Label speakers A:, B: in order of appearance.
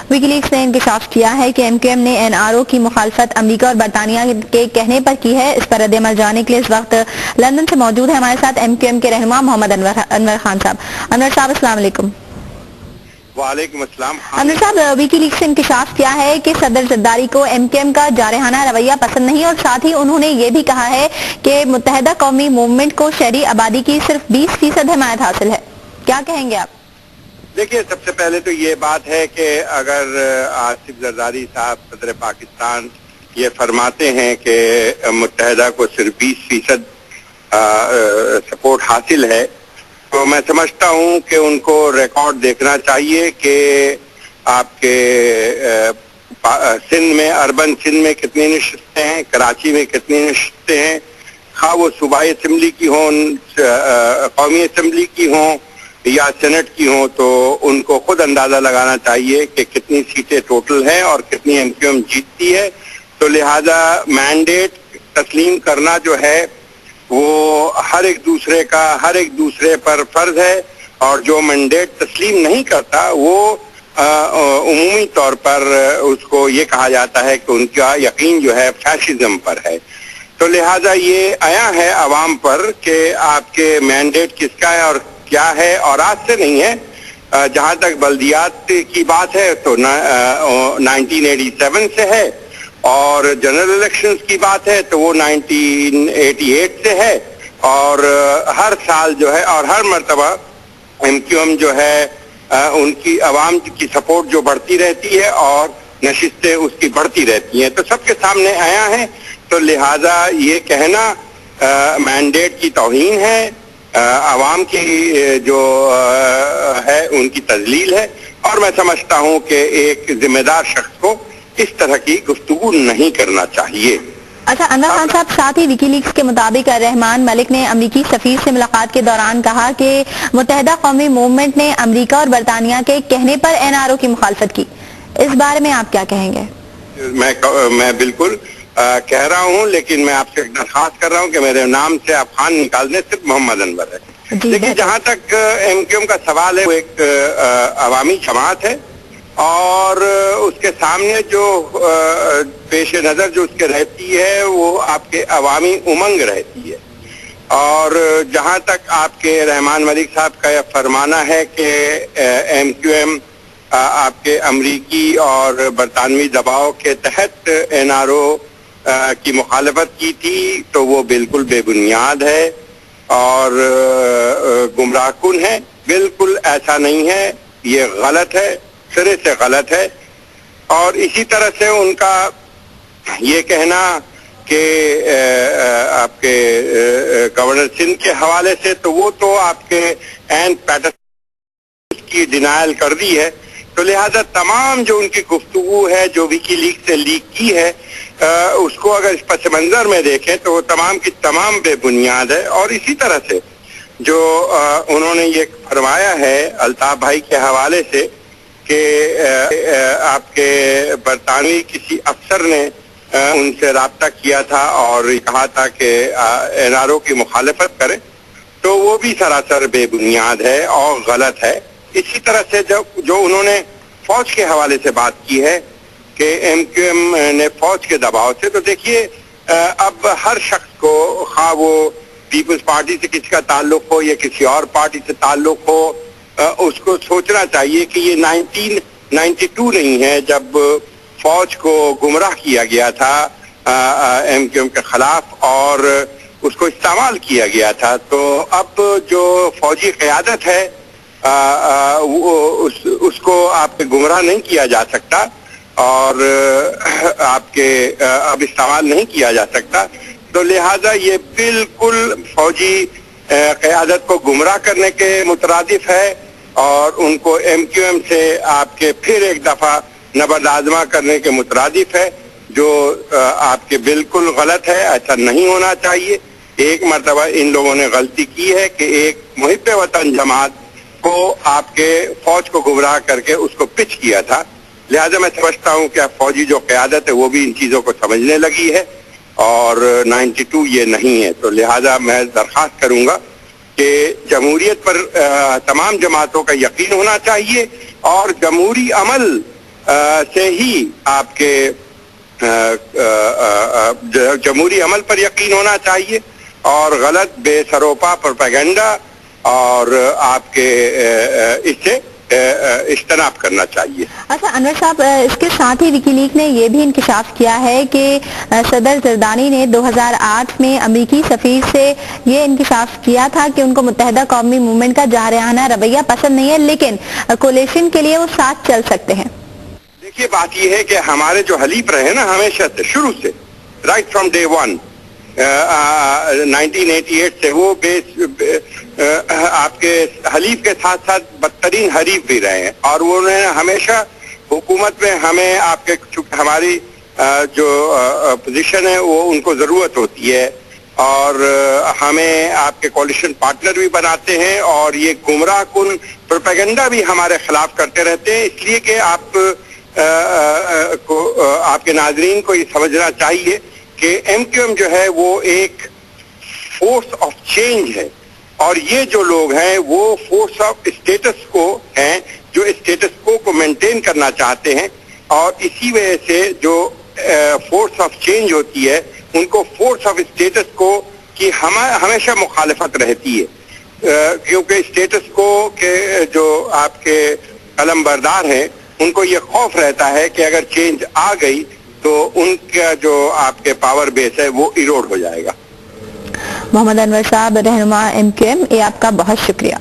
A: وکی leaks نے انکشاف کیا ہے کہ ایم کیو ایم نے این آر او کی مخالفت امریکہ اور برطانیہ کے کہنے پر کی ہے۔ اس پر رد عمل جاننے کے لیے اس وقت لندن سے موجود ہے ہمارے ساتھ ایم کیو ایم کے رہنما محمد انور خان صاحب۔ انور صاحب السلام علیکم۔
B: وعلیکم السلام۔
A: انور صاحب، وکی لیکس سے انکشاف کیا ہے کہ صدر زرداری کو ایم کیو ایم کا جارحانہ رویہ پسند نہیں، اور ساتھ ہی انہوں نے یہ بھی کہا ہے کہ متحدہ قومی موومنٹ کو شہری آبادی کی صرف 20% حمایت حاصل ہے۔ کیا کہیں گے آپ؟
B: دیکھیے، سب سے پہلے تو یہ بات ہے کہ اگر آصف زرداری صاحب صدر پاکستان یہ فرماتے ہیں کہ متحدہ کو صرف 20% سپورٹ حاصل ہے، تو میں سمجھتا ہوں کہ ان کو ریکارڈ دیکھنا چاہیے کہ آپ کے سندھ میں، اربن سندھ میں کتنی نشستیں ہیں، کراچی میں کتنی نشستیں ہیں، خواہ وہ صوبائی اسمبلی کی ہوں، قومی اسمبلی کی ہوں یا سینٹ کی ہوں، تو ان کو خود اندازہ لگانا چاہیے کہ کتنی سیٹیں ٹوٹل ہیں اور کتنی ایم کیو ایم جیتتی ہے۔ تو لہذا مینڈیٹ تسلیم کرنا جو ہے وہ ہر ایک دوسرے پر فرض ہے، اور جو مینڈیٹ تسلیم نہیں کرتا وہ عمومی طور پر اس کو یہ کہا جاتا ہے کہ ان کا یقین جو ہے فیشزم پر ہے۔ تو لہذا یہ آیا ہے عوام پر کہ آپ کے مینڈیٹ کس کا ہے اور کیا ہے، اور آج سے نہیں ہے۔ جہاں تک بلدیات کی بات ہے تو 1987 سے ہے، اور جنرل الیکشنز کی بات ہے تو وہ 1988 سے ہے، اور ہر سال جو ہے اور ہر مرتبہ ایم کیو ایم جو ہے ان کی عوام کی سپورٹ جو بڑھتی رہتی ہے اور نشستیں اس کی بڑھتی رہتی ہیں، تو سب کے سامنے آیا ہے۔ تو لہذا یہ کہنا مینڈیٹ کی توہین ہے، عوام کی جو ہے ان کی تذلیل ہے، اور میں سمجھتا ہوں کہ ایک ذمہ دار شخص کو اس طرح کی گفتگو نہیں کرنا چاہیے۔
A: اچھا انور خان صاحب، ساتھ ہی وکی لیکس کے مطابق رحمان ملک نے امریکی سفیر سے ملاقات کے دوران کہا کہ متحدہ قومی موومنٹ نے امریکہ اور برطانیہ کے کہنے پر این آر او کی مخالفت کی۔ اس بارے میں آپ کیا کہیں گے؟
B: میں بالکل کہہ رہا ہوں، لیکن میں آپ سے ایک درخواست کر رہا ہوں کہ میرے نام سے آپ خان نکال دیں، صرف محمد انور ہے۔ لیکن جہاں تک ایم کیو ایم کا سوال ہے، وہ ایک عوامی جماعت ہے، اور اس کے سامنے جو پیش نظر جو اس کے رہتی ہے وہ آپ کے عوامی امنگ رہتی ہے۔ اور جہاں تک آپ کے رحمان ملک صاحب کا یہ فرمانا ہے کہ ایم کیو ایم آپ کے امریکی اور برطانوی دباؤ کے تحت این آر او کی مخالفت کی تھی، تو وہ بالکل بے بنیاد ہے اور گمراہ کن ہے۔ بالکل ایسا نہیں ہے، یہ غلط ہے، سرے سے غلط ہے۔ اور اسی طرح سے ان کا یہ کہنا کہ آپ کے گورنر سندھ کے حوالے سے، تو وہ تو آپ کے این پیٹرسن کی ڈینائل کر دی ہے۔ تو لہذا تمام جو ان کی گفتگو ہے جو وکی لیک سے لیک کی ہے، اس کو اگر اس پس منظر میں دیکھیں تو وہ تمام کی تمام بے بنیاد ہے۔ اور اسی طرح سے جو انہوں نے یہ فرمایا ہے الطاف بھائی کے حوالے سے کہ آپ کے برطانوی کسی افسر نے ان سے رابطہ کیا تھا اور کہا تھا کہ این آر او کی مخالفت کرے، تو وہ بھی سراسر بے بنیاد ہے اور غلط ہے۔ اسی طرح سے جو انہوں نے فوج کے حوالے سے بات کی ہے کہ ایم کیو ایم نے فوج کے دباؤ سے، تو دیکھیے اب ہر شخص کو، خواہ وہ پیپلز پارٹی سے کسی کا تعلق ہو یا کسی اور پارٹی سے تعلق ہو، اس کو سوچنا چاہیے کہ یہ 1992 نہیں ہے جب فوج کو گمراہ کیا گیا تھا ایم کیو ایم کے خلاف اور اس کو استعمال کیا گیا تھا۔ تو اب جو فوجی قیادت ہے اس کو آپ کے گمراہ نہیں کیا جا سکتا اور آپ کے اب استعمال نہیں کیا جا سکتا۔ تو لہذا یہ بالکل فوجی قیادت کو گمراہ کرنے کے مترادف ہے، اور ان کو ایم کیو ایم سے آپ کے پھر ایک دفعہ نبرد آزما کرنے کے مترادف ہے، جو آپ کے بالکل غلط ہے، ایسا نہیں ہونا چاہیے۔ ایک مرتبہ ان لوگوں نے غلطی کی ہے کہ ایک محب وطن جماعت کو آپ کے فوج کو گمراہ کر کے اس کو پچ کیا تھا۔ لہذا میں سمجھتا ہوں کہ فوجی جو قیادت ہے وہ بھی ان چیزوں کو سمجھنے لگی ہے، اور 92 یہ نہیں ہے۔ تو لہذا میں درخواست کروں گا کہ جمہوریت پر تمام جماعتوں کا یقین ہونا چاہیے، اور جمہوری عمل سے ہی آپ کے جمہوری عمل پر یقین ہونا چاہیے اور غلط بے سروپا پروپیگنڈا اور آپ کے اس سے اجتناب کرنا چاہیے۔
A: اچھا انور صاحب، اس کے ساتھ ہی وکی لیک نے یہ بھی انکشاف کیا ہے کہ صدر زردانی نے 2008 میں امریکی سفیر سے یہ انکشاف کیا تھا کہ ان کو متحدہ قومی موومنٹ کا جارحانہ رویہ پسند نہیں ہے، لیکن کولیشن کے لیے وہ ساتھ چل سکتے ہیں۔
B: دیکھیے بات یہ ہے کہ ہمارے جو حلیف رہے نا ہمیشہ سے، شروع سے، رائٹ فرام ڈے ون، 1988 سے وہ آپ کے حلیف کے ساتھ ساتھ بدترین حریف بھی رہے ہیں، اور وہ انہوں نے ہمیشہ حکومت میں ہمیں آپ کے ہماری جو پوزیشن ہے وہ ان کو ضرورت ہوتی ہے، اور ہمیں آپ کے کولیشن پارٹنر بھی بناتے ہیں، اور یہ گمراہ کن پروپیگنڈا بھی ہمارے خلاف کرتے رہتے ہیں۔ اس لیے کہ آپ کے ناظرین کو یہ سمجھنا چاہیے کہ ایم کیو ایم جو ہے وہ ایک فورس آف چینج ہے، اور یہ جو لوگ ہیں وہ فورس آف اسٹیٹس کو ہیں، جو اسٹیٹس کو مینٹین کرنا چاہتے ہیں، اور اسی وجہ سے جو فورس آف چینج ہوتی ہے ان کو فورس آف اسٹیٹس کو کی ہمیشہ مخالفت رہتی ہے، کیونکہ اسٹیٹس کو کے جو آپ کے قلم بردار ہیں ان کو یہ خوف رہتا ہے کہ اگر چینج آ گئی تو ان کا جو آپ کے پاور بیس ہے وہ ایروڈ ہو جائے گا۔
A: محمد انور صاحب، رہنما ایم کیو ایم، آپ کا بہت شکریہ۔